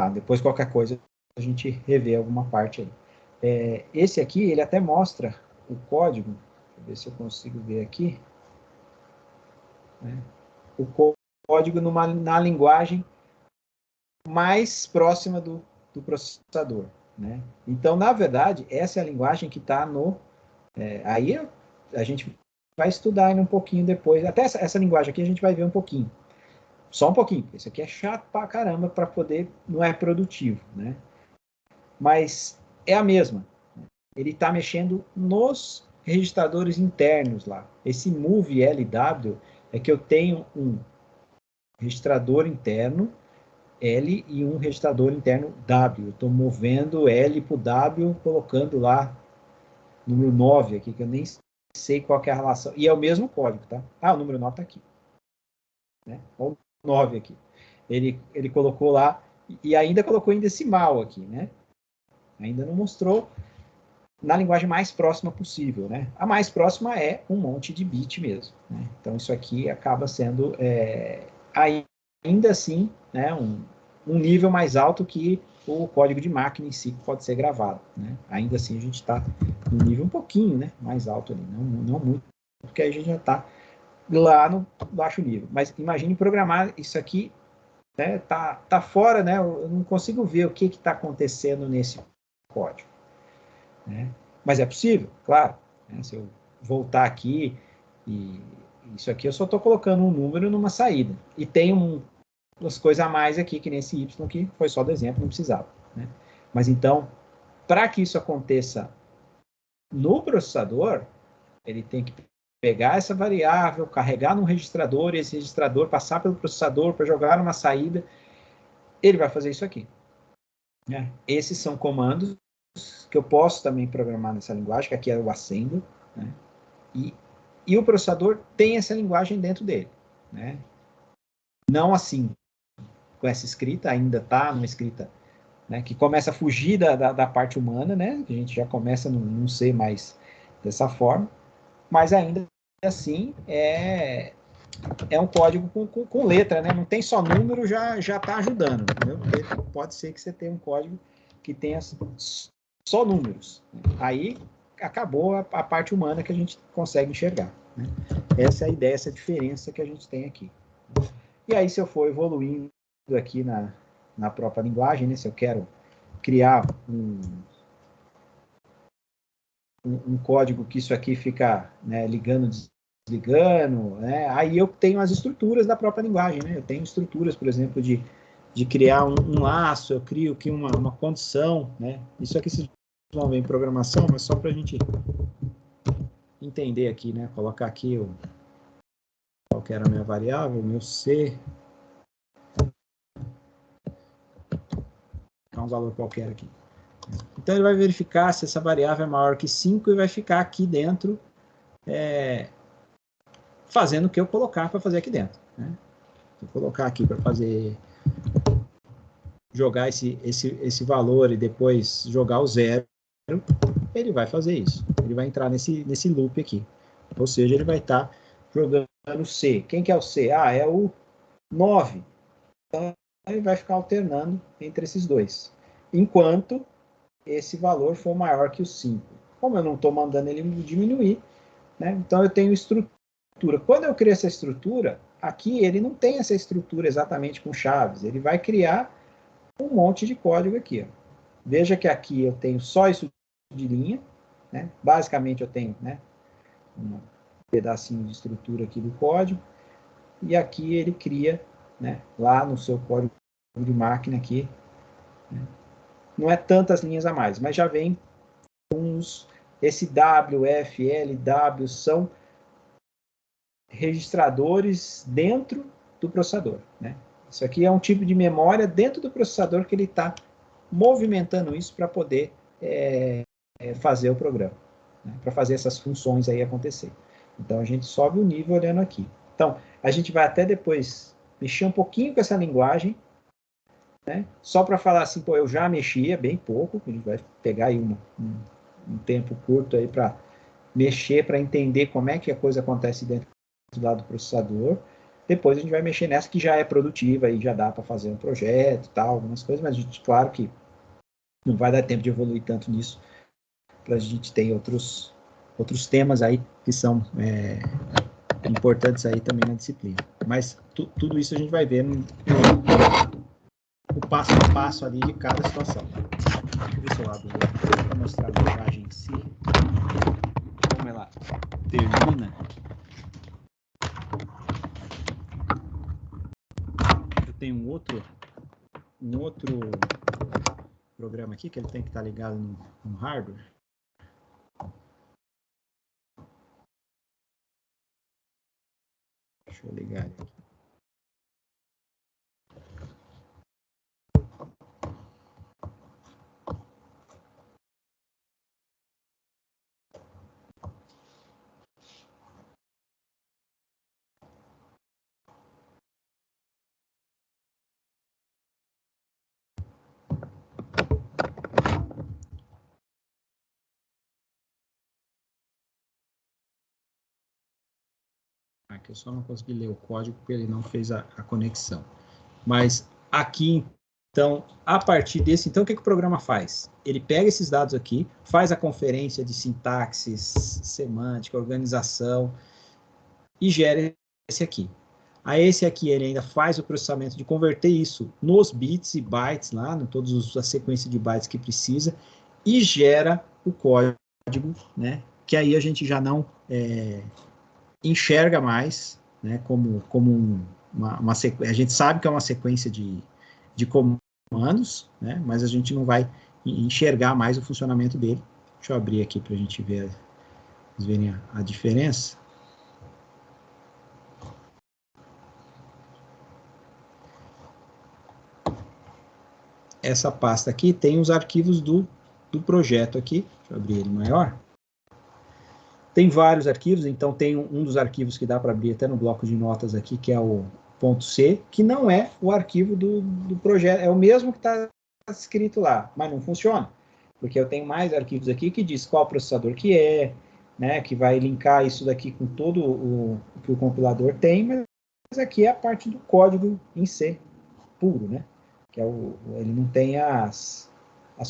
Depois, qualquer coisa, a gente revê alguma parte aí. Esse aqui, ele até mostra o código. Deixa eu ver se eu consigo ver aqui. O código na linguagem mais próxima do processador. Né? Então, na verdade, essa é a linguagem que está no... aí a gente vai estudar ainda um pouquinho depois. Até essa linguagem aqui a gente vai ver um pouquinho. Só um pouquinho. Isso aqui é chato pra caramba para poder... Não é produtivo, né? Mas é a mesma. Ele está mexendo nos registradores internos lá. Esse move LW é que eu tenho um registrador interno L e um registrador interno W. Eu estou movendo L para o W, colocando lá número 9 aqui, que eu nem sei qual que é a relação. E é o mesmo código, tá? O número 9 está aqui. Né? Olha o 9 aqui. Ele colocou lá, e ainda colocou em decimal aqui, né? Ainda não mostrou na linguagem mais próxima possível, né? A mais próxima é um monte de bit mesmo, né? Então, isso aqui acaba sendo, ainda assim, né, um nível mais alto que o código de máquina em si que pode ser gravado, né? Ainda assim, a gente está no nível um pouquinho, né, mais alto ali, não muito, porque a gente já está lá no baixo nível. Mas imagine programar isso aqui, né, tá fora, né? Eu não consigo ver o que está acontecendo nesse código. Né? Mas é possível, claro. Né? Se eu voltar aqui, e isso aqui eu só estou colocando um número numa saída. E tem umas coisas a mais aqui, que nesse Y, que foi só do exemplo, não precisava. Né? Mas então, para que isso aconteça no processador, ele tem que pegar essa variável, carregar num registrador, e esse registrador passar pelo processador para jogar numa saída. Ele vai fazer isso aqui. Né? Esses são comandos que eu posso também programar nessa linguagem, que aqui é o assembly, né? E o processador tem essa linguagem dentro dele, né? Não assim, com essa escrita, ainda está numa escrita, né, que começa a fugir da parte humana, né? A gente já começa a não ser mais dessa forma, mas ainda assim é um código com letra, né? Não tem só número, já está ajudando, entendeu? Porque pode ser que você tenha um código que tenha só números. Aí acabou a parte humana que a gente consegue enxergar. Né? Essa é a ideia, essa diferença que a gente tem aqui. E aí, se eu for evoluindo aqui na própria linguagem, né? Se eu quero criar um código que isso aqui fica, né, ligando, desligando, né? Aí eu tenho as estruturas da própria linguagem, né? Eu tenho estruturas, por exemplo, de criar um laço, eu crio aqui uma condição, né? Isso aqui vocês vão ver em programação, mas só para a gente entender aqui, né? Colocar aqui qual que era a minha variável, meu C. Colocar um valor qualquer aqui. Então, ele vai verificar se essa variável é maior que 5 e vai ficar aqui dentro, fazendo o que eu colocar para fazer aqui dentro. Né? Vou colocar aqui para fazer... jogar esse valor e depois jogar o zero, ele vai fazer isso. Ele vai entrar nesse loop aqui. Ou seja, ele vai estar jogando C. Quem que é o C? É o 9. Então, ele vai ficar alternando entre esses dois. Enquanto esse valor for maior que o 5. Como eu não estou mandando ele diminuir, né? Então eu tenho estrutura. Quando eu crio essa estrutura, aqui ele não tem essa estrutura exatamente com chaves. Ele vai criar um monte de código aqui. Ó. Veja que aqui eu tenho só isso de linha. Né? Basicamente eu tenho, né, um pedacinho de estrutura aqui do código. E aqui ele cria, né, lá no seu código de máquina aqui, né, não é tantas linhas a mais, mas já vem esse W, F, L, W são registradores dentro do processador. Né? Isso aqui é um tipo de memória dentro do processador que ele está movimentando isso para poder fazer o programa, né? Para fazer essas funções aí acontecer. Então, a gente sobe o nível olhando aqui. Então, a gente vai até depois mexer um pouquinho com essa linguagem, né? Só para falar assim, pô, eu já mexia bem pouco, a gente vai pegar aí um tempo curto aí para mexer, para entender como é que a coisa acontece dentro do lado do processador. depois a gente vai mexer nessa que já é produtiva e já dá para fazer um projeto e tal, algumas coisas, mas a gente, claro que não vai dar tempo de evoluir tanto nisso, para a gente ter outros temas aí que são importantes aí também na disciplina. Mas tudo isso a gente vai ver no passo a passo ali de cada situação. Deixa eu ver se eu abro para mostrar a linguagem em si, como ela termina. Eu tenho um outro programa aqui que ele tem que estar ligado no hardware. Deixa eu ligar ele aqui. Aqui eu só não consegui ler o código porque ele não fez a conexão. Mas aqui, então, a partir desse, então o que o programa faz? Ele pega esses dados aqui, faz a conferência de sintaxe, semântica, organização e gera esse aqui. A esse aqui ele ainda faz o processamento de converter isso nos bits e bytes lá, em todas a sequência de bytes que precisa, e gera o código, né? Que aí a gente já não enxerga mais, né, como uma sequência. A gente sabe que é uma sequência de comandos, né, mas a gente não vai enxergar mais o funcionamento dele. Deixa eu abrir aqui para a gente ver, vocês verem a diferença. Essa pasta aqui tem os arquivos do projeto aqui. Deixa eu abrir ele maior. Tem vários arquivos, então tem um dos arquivos que dá para abrir até no bloco de notas aqui, que é o .c, que não é o arquivo do projeto, é o mesmo que está escrito lá, mas não funciona, porque eu tenho mais arquivos aqui que diz qual processador que é, né, que vai linkar isso daqui com todo o que o compilador tem, mas aqui é a parte do código em C, puro, né, que é ele não tem as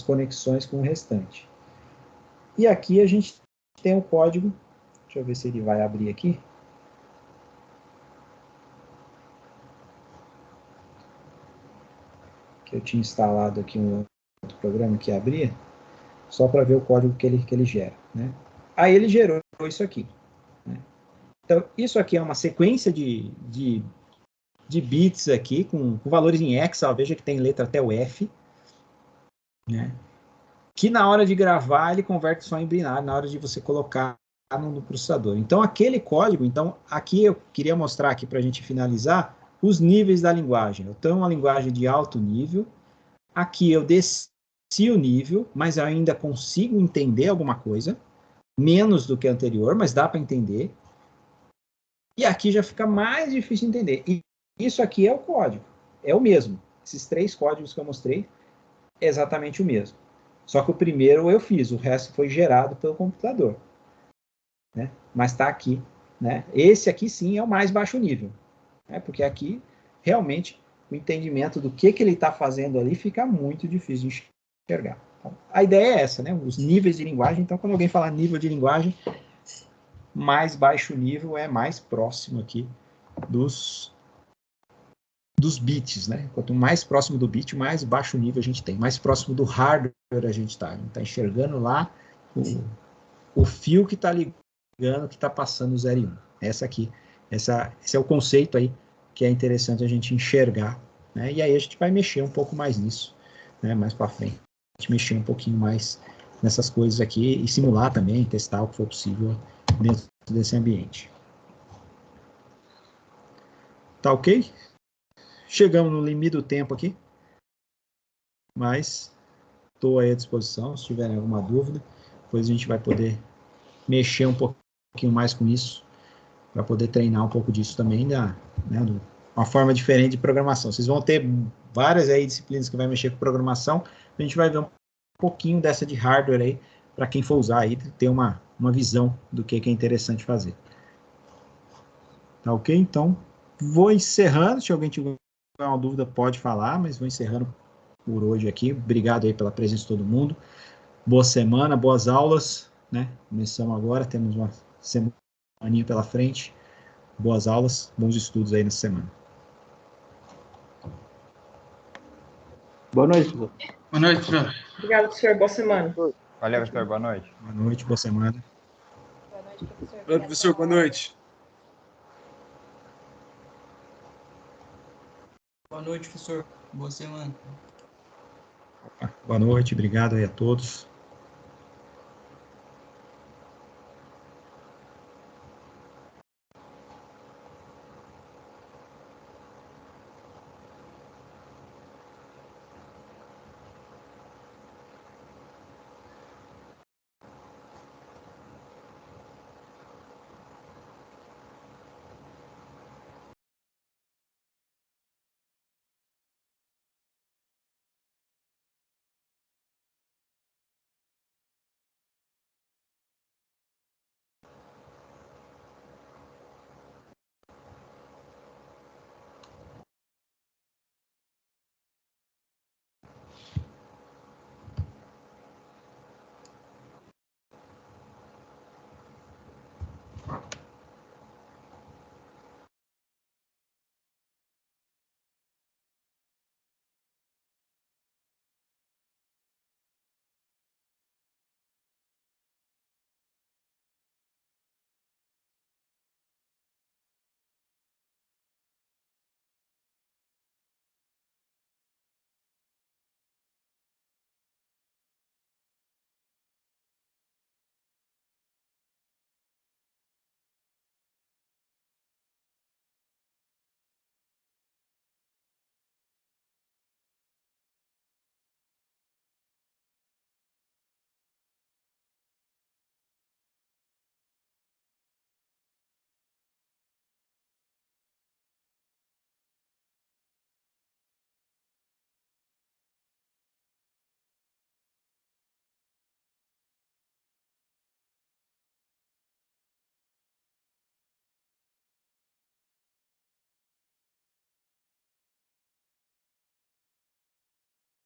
conexões com o restante. E aqui a gente tem o código, deixa eu ver se ele vai abrir aqui. Que eu tinha instalado aqui um outro programa que abria, só para ver o código que ele gera, né? Aí ele gerou isso aqui, né? Então, isso aqui é uma sequência de bits aqui, com valores em hexa, veja que tem letra até o F, né? Que na hora de gravar, ele converte só em binário, na hora de você colocar no processador. Então, aquele código, então, aqui eu queria mostrar aqui para a gente finalizar os níveis da linguagem. Eu tenho uma linguagem de alto nível, aqui eu desci o nível, mas eu ainda consigo entender alguma coisa, menos do que a anterior, mas dá para entender. E aqui já fica mais difícil de entender. E isso aqui é o código, é o mesmo. Esses 3 códigos que eu mostrei, é exatamente o mesmo. Só que o primeiro eu fiz, o resto foi gerado pelo computador, né? Mas está aqui, né? Esse aqui sim é o mais baixo nível, né? Porque aqui realmente o entendimento do que ele está fazendo ali fica muito difícil de enxergar. Então, a ideia é essa, né? Os níveis de linguagem. Então, quando alguém fala nível de linguagem, mais baixo nível é mais próximo aqui dos bits, né? Quanto mais próximo do bit, mais baixo nível a gente tem. Mais próximo do hardware a gente está. A gente está enxergando lá o fio que está ligando, que está passando o 0 e 1. Esse é o conceito aí que é interessante a gente enxergar, né? E aí a gente vai mexer um pouco mais nisso, né? Mais para frente. A gente mexer um pouquinho mais nessas coisas aqui e simular também, testar o que for possível dentro desse ambiente. Tá ok? Chegamos no limite do tempo aqui, mas estou aí à disposição, se tiverem alguma dúvida, depois a gente vai poder mexer um pouquinho mais com isso, para poder treinar um pouco disso também, né, uma forma diferente de programação. Vocês vão ter várias aí disciplinas que vai mexer com programação, a gente vai ver um pouquinho dessa de hardware aí, para quem for usar aí, ter uma visão do que é interessante fazer. Tá ok? Então, vou encerrando. Se alguém tiver uma dúvida, pode falar, mas vou encerrando por hoje aqui. Obrigado aí pela presença de todo mundo. Boa semana, boas aulas, né? Começamos agora, temos uma semaninha pela frente. Boas aulas, bons estudos aí nessa semana. Boa noite, professor. Boa noite, professor. Obrigado, professor. Boa semana. Valeu, professor. Boa noite. Boa noite, boa semana. Boa noite, professor. Oi, professor. Boa noite. Boa noite, professor. Boa semana. Boa noite, obrigado aí a todos.